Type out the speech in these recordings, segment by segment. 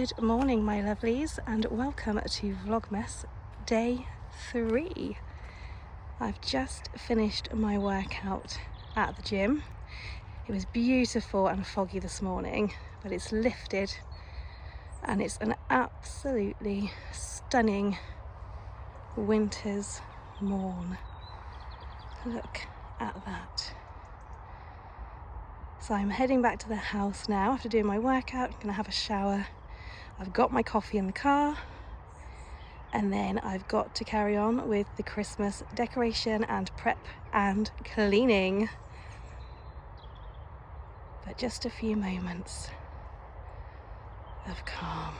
Good morning, my lovelies, and welcome to Vlogmas day 3. I've just finished my workout at the gym. It was beautiful and foggy this morning, but it's lifted and it's an absolutely stunning winter's morn. Look at that. So I'm heading back to the house now after doing my workout. I'm gonna have a shower. I've got my coffee in the car, and then I've got to carry on with the Christmas decoration and prep and cleaning. But just a few moments of calm.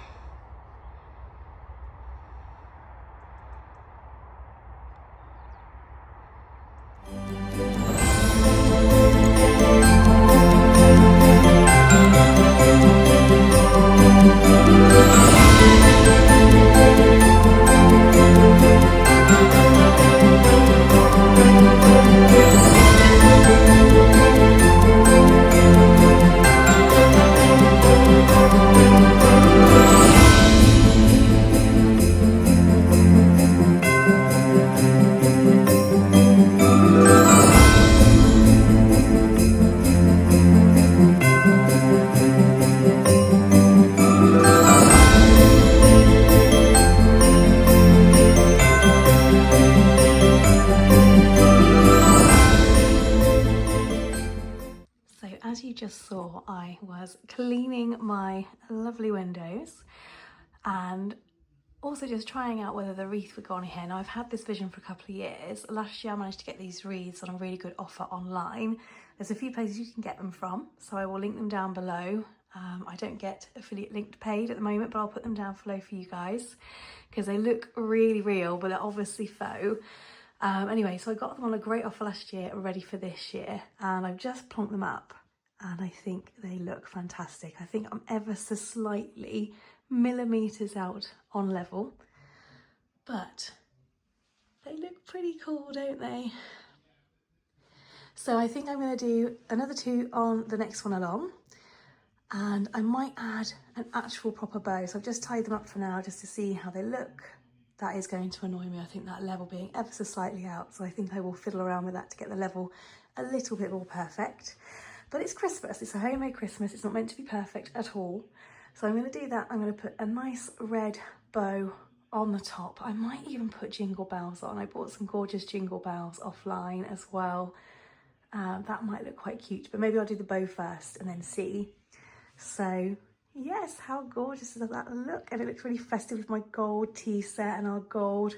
As you just saw, I was cleaning my lovely windows and also just trying out whether the wreath would go on here. Now, I've had this vision for a couple of years. Last year I managed to get these wreaths on a really good offer online. There's a few places you can get them from, so I will link them down below. I don't get affiliate linked paid at the moment, but I'll put them down below for you guys because they look really real, but they're obviously faux. Anyway, so I got them on a great offer last year, ready for this year, and I've just plonked them up. And I think they look fantastic. I think I'm ever so slightly millimeters out on level, but they look pretty cool, don't they? So I think I'm going to do another 2 on the next one along, and I might add an actual proper bow. So I've just tied them up for now just to see how they look. That is going to annoy me, I think, that level being ever so slightly out. So I think I will fiddle around with that to get the level a little bit more perfect. But it's Christmas, it's a homemade Christmas, it's not meant to be perfect at all. So I'm going to do that. I'm going to put a nice red bow on the top. I might even put jingle bells on. I bought some gorgeous jingle bells offline as well. That might look quite cute, but maybe I'll do the bow first and then see. So yes, how gorgeous does that look? And it looks really festive with my gold tea set and our gold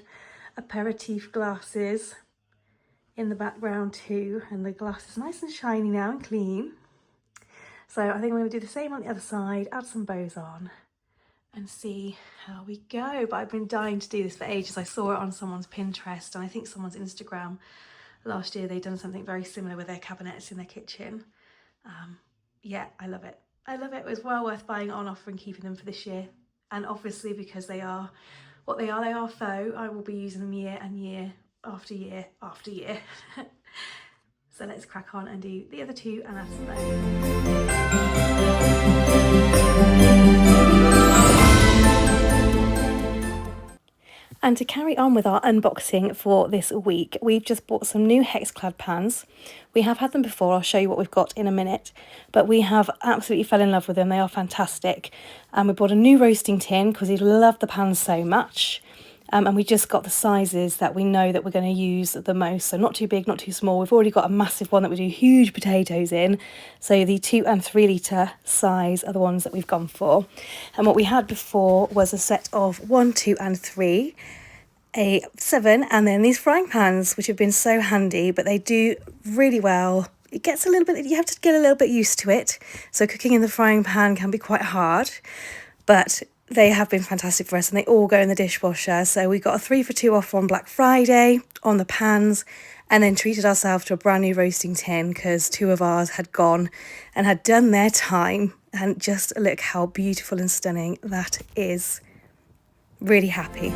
aperitif glasses in the background too, and the glass is nice and shiny now and clean. So I think I'm going to do the same on the other side, add some bows on and see how we go. But I've been dying to do this for ages. I saw it on someone's Pinterest and I think someone's Instagram last year. They'd done something very similar with their cabinets in their kitchen. Yeah, I love it. I love it. It was well worth buying it on offer and keeping them for this year. And obviously because they are what they are faux, I will be using them year and year after year after year. So let's crack on and do the other 2 and add some bows. And to carry on with our unboxing for this week, we've just bought some new Hexglad pans. We have had them before, I'll show you what we've got in a minute, but we have absolutely fell in love with them. They are fantastic. And we bought a new roasting tin because we love the pans so much. And we just got the sizes that we know that we're going to use the most. So not too big, not too small. We've already got a massive one that we do huge potatoes in. So the 2 and 3 litre size are the ones that we've gone for. And what we had before was a set of 1, 2 and 3, a 7, and then these frying pans, which have been so handy, but they do really well. It gets a little bit, you have to get a little bit used to it. So cooking in the frying pan can be quite hard, but they have been fantastic for us and they all go in the dishwasher. So we got a 3 for 2 offer on Black Friday on the pans, and then treated ourselves to a brand new roasting tin because 2 of ours had gone and had done their time. And just look how beautiful and stunning that is. Really happy.